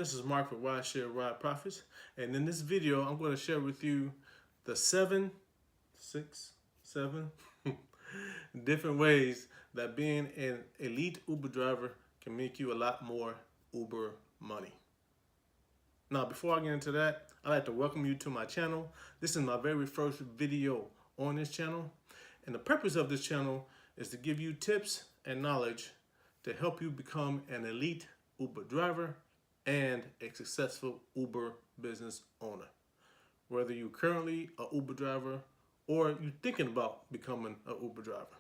This is Mark with Rideshare Ride Profits, and in this video, I'm going to share with you the seven different ways that being an elite Uber driver can make you a lot more Uber money. Now, before I get into that, I'd like to welcome you to my channel. This is my very first video on this channel, and the purpose of this channel is to give you tips and knowledge to help you become an elite Uber driver and a successful Uber business owner. Whether you're currently an Uber driver or you're thinking about becoming an Uber driver.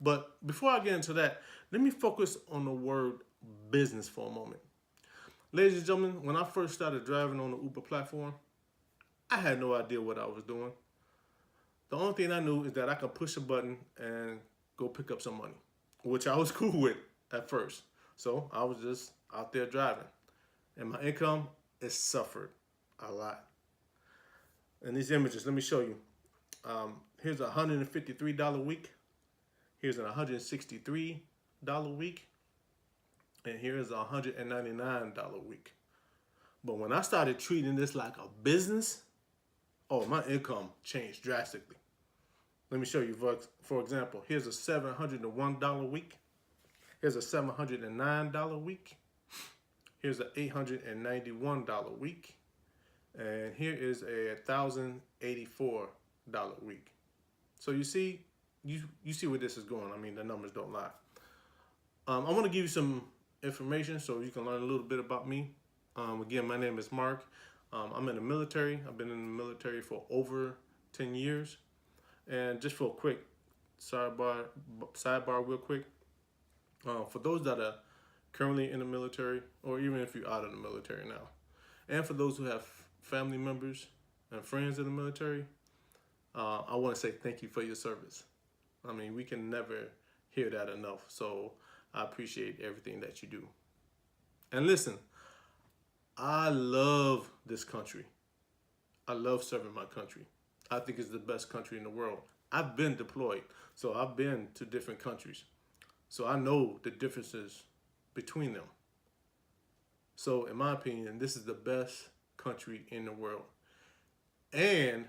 But before I get into that, let me focus on the word business for a moment. Ladies and gentlemen, when I first started driving on the Uber platform, I had no idea what I was doing. The only thing I knew is that I could push a button and go pick up some money, which I was cool with at first. So I was just out there driving. And my income has suffered a lot. And these images, let me show you. Here's a $153 week. Here's a $163 week. And here's a $199 week. But when I started treating this like a business, oh, my income changed drastically. Let me show you, for example, here's a $701 week. Here's a $709 week. Here's an $891 week. And here is a $1,084 week. So you see, you see where this is going. I mean, the numbers don't lie. I want to give you some information so you can learn a little bit about me. Again, my name is Mark. I'm in the military. I've been in the military for over 10 years. And just for a quick sidebar real quick. For those that are currently in the military, or even if you're out of the military now, and for those who have family members and friends in the military, I want to say thank you for your service. I mean, we can never hear that enough, so I appreciate everything that you do. And listen, I love this country. I love serving my country. I think it's the best country in the world. I've been deployed, so I've been to different countries. So I know the differences between them. So in my opinion, this is the best country in the world. And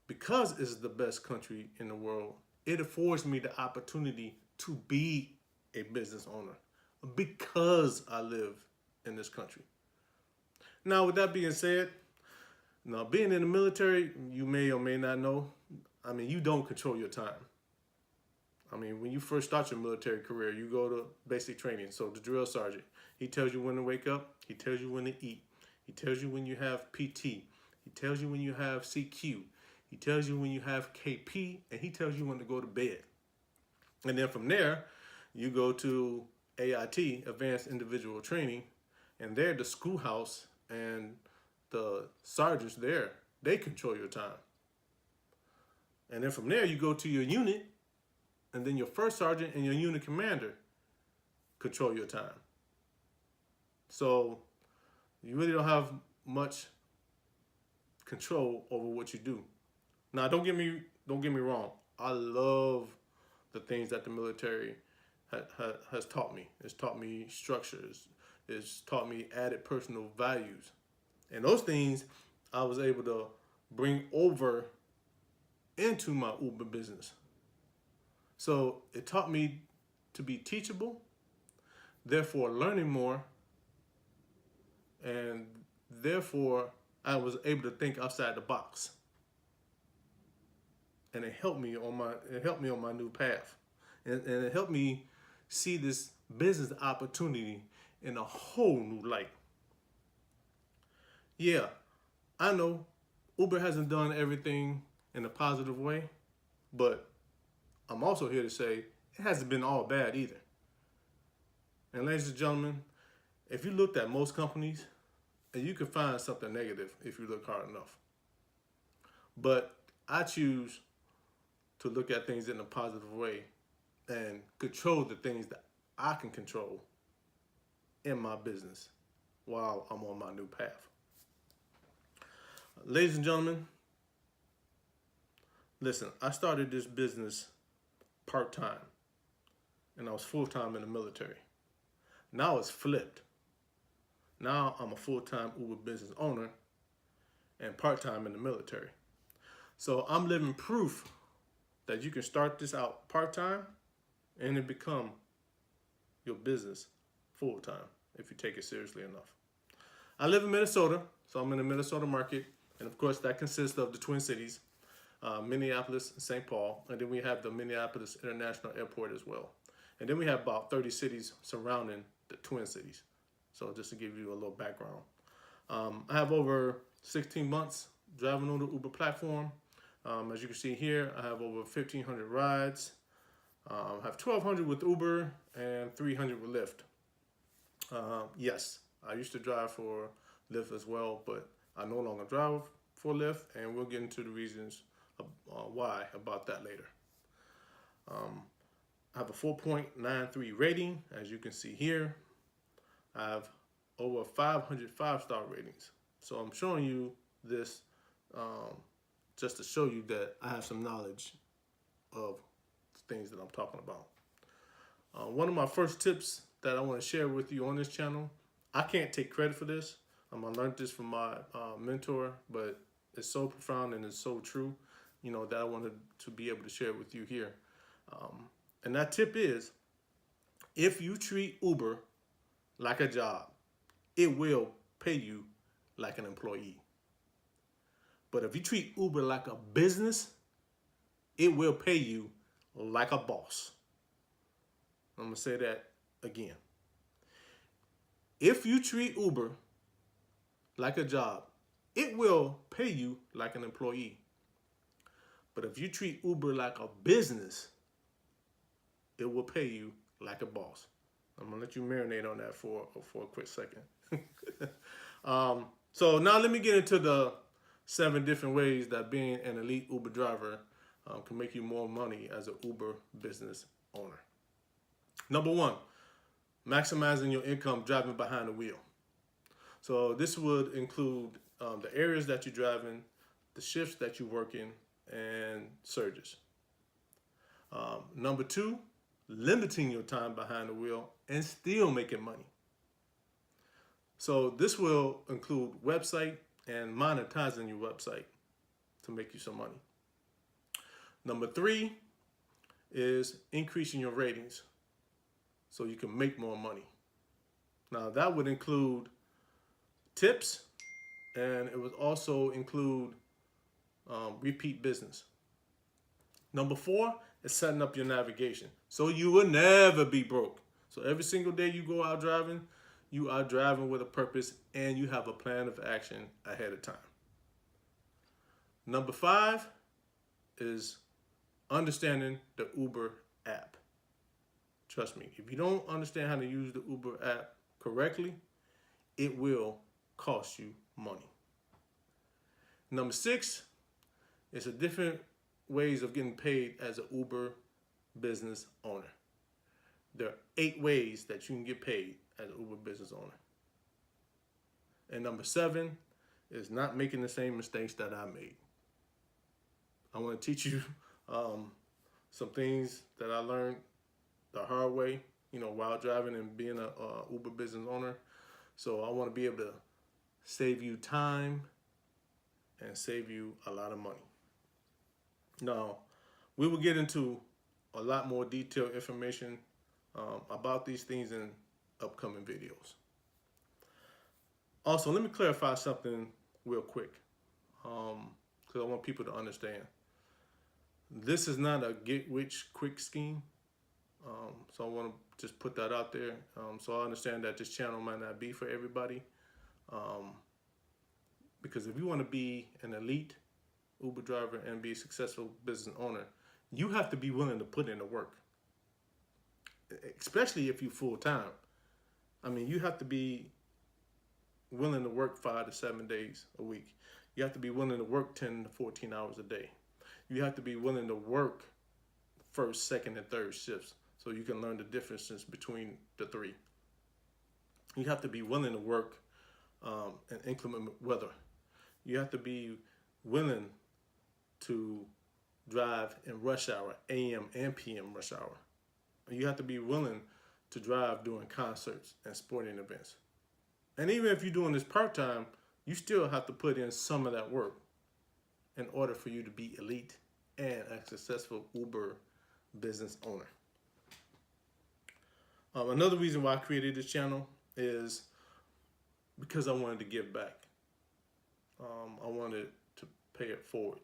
because it's the best country in the world, it affords me the opportunity to be a business owner because I live in this country. Now, with that being said, now being in the military, you may or may not know, I mean, you don't control your time. I mean, when you first start your military career, you go to basic training. So the drill sergeant, he tells you when to wake up. He tells you when to eat. He tells you when you have PT. He tells you when you have CQ. He tells you when you have KP. And he tells you when to go to bed. And then from there, you go to AIT, Advanced Individual Training. And there, the schoolhouse and the sergeants there, they control your time. And then from there, you go to your unit. And then your first sergeant and your unit commander control your time. So you really don't have much control over what you do. Now, don't get me wrong. I love the things that the military has taught me. It's taught me structures. It's taught me added personal values. And those things I was able to bring over into my Uber business. So it taught me to be teachable, therefore learning more, and therefore I was able to think outside the box. And it helped me on my new path. And it helped me see this business opportunity in a whole new light. Yeah, I know Uber hasn't done everything in a positive way, but I'm also here to say it hasn't been all bad either. And ladies and gentlemen, if you looked at most companies, you can find something negative if you look hard enough. But I choose to look at things in a positive way and control the things that I can control in my business while I'm on my new path. Ladies and gentlemen, listen, I started this business part-time, and I was full-time in the military. Now it's flipped. Now I'm a full-time Uber business owner and part-time in the military. So I'm living proof that you can start this out part-time and it become your business full-time if you take it seriously enough. I live in Minnesota, so I'm in the Minnesota market, and of course that consists of the Twin Cities, Minneapolis and St. Paul, and then we have the Minneapolis International Airport as well. And then we have about 30 cities surrounding the Twin Cities. So just to give you a little background. I have over 16 months driving on the Uber platform. As you can see here, I have over 1,500 rides. I have 1,200 with Uber and 300 with Lyft. Yes, I used to drive for Lyft as well, but I no longer drive for Lyft, and we'll get into the reasons why about that later. I have a 4.93 rating, as you can see here. I have over 500 5-star ratings. So I'm showing you this just to show you that I have some knowledge of things that I'm talking about. One of my first tips that I want to share with you on this channel, I can't take credit for this. I learned this from my mentor, but it's so profound and it's so true, that I wanted to be able to share it with you here. And that tip is, if you treat Uber like a job, it will pay you like an employee. But if you treat Uber like a business, it will pay you like a boss. I'm going to say that again. If you treat Uber like a job, it will pay you like an employee. But if you treat Uber like a business, it will pay you like a boss. I'm going to let you marinate on that for a quick second. So now let me get into the 7 different ways that being an elite Uber driver can make you more money as an Uber business owner. Number 1, maximizing your income driving behind the wheel. So this would include the areas that you're driving, the shifts that you work in, and surges. Number 2, limiting your time behind the wheel and still making money. So this will include website and monetizing your website to make you some money. Number 3 is increasing your ratings so you can make more money. Now that would include tips, and it would also include repeat business. Number 4 is setting up your navigation so you will never be broke. So every single day you go out driving, you are driving with a purpose and you have a plan of action ahead of time. Number 5 is understanding the Uber app. Trust me, if you don't understand how to use the Uber app correctly, it will cost you money. Number 6 is a different ways of getting paid as an Uber business owner. There are 8 ways that you can get paid as an Uber business owner. And number 7 is not making the same mistakes that I made. I want to teach you some things that I learned the hard way, while driving and being a Uber business owner. So I want to be able to save you time and save you a lot of money. Now, we will get into a lot more detailed information about these things in upcoming videos. Also, let me clarify something real quick, because I want people to understand. This is not a get-rich-quick scheme, so I want to just put that out there. So I understand that this channel might not be for everybody, because if you want to be an elite Uber driver and be a successful business owner, you have to be willing to put in the work, especially if you're full-time. You have to be willing to work 5 to 7 days a week. You have to be willing to work 10 to 14 hours a day. You have to be willing to work first, second, and third shifts so you can learn the differences between the 3. You have to be willing to work in inclement weather. You have to be willing to drive in rush hour, AM and PM rush hour. You have to be willing to drive during concerts and sporting events. And even if you're doing this part-time, you still have to put in some of that work in order for you to be elite and a successful Uber business owner. Another reason why I created this channel is because I wanted to give back. I wanted to pay it forward.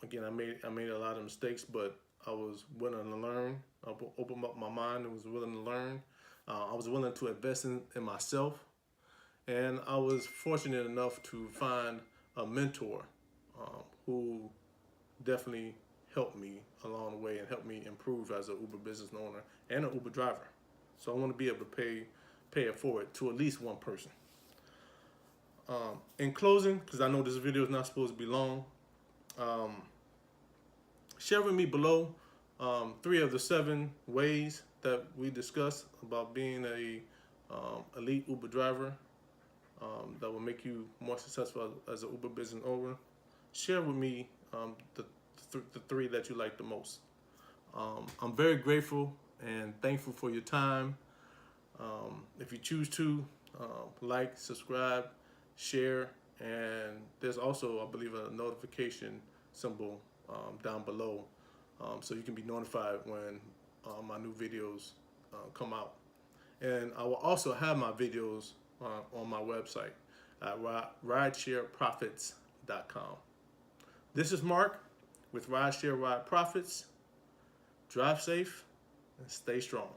Again, I made a lot of mistakes, but I was willing to learn. I opened up my mind and was willing to learn. I was willing to invest in myself, and I was fortunate enough to find a mentor who definitely helped me along the way and helped me improve as an Uber business owner and an Uber driver. So I want to be able to pay it forward to at least one person. In closing, because I know this video is not supposed to be long, share with me below 3 of the 7 ways that we discussed about being a elite Uber driver that will make you more successful as an Uber business owner. Share with me the 3 that you like the most. I'm very grateful and thankful for your time. If you choose to like, subscribe, share, and there's also, I believe, a notification symbol down below, so you can be notified when my new videos come out. And I will also have my videos on my website at rideshareprofits.com. This is Mark with Rideshare Ride Profits. Drive safe and stay strong.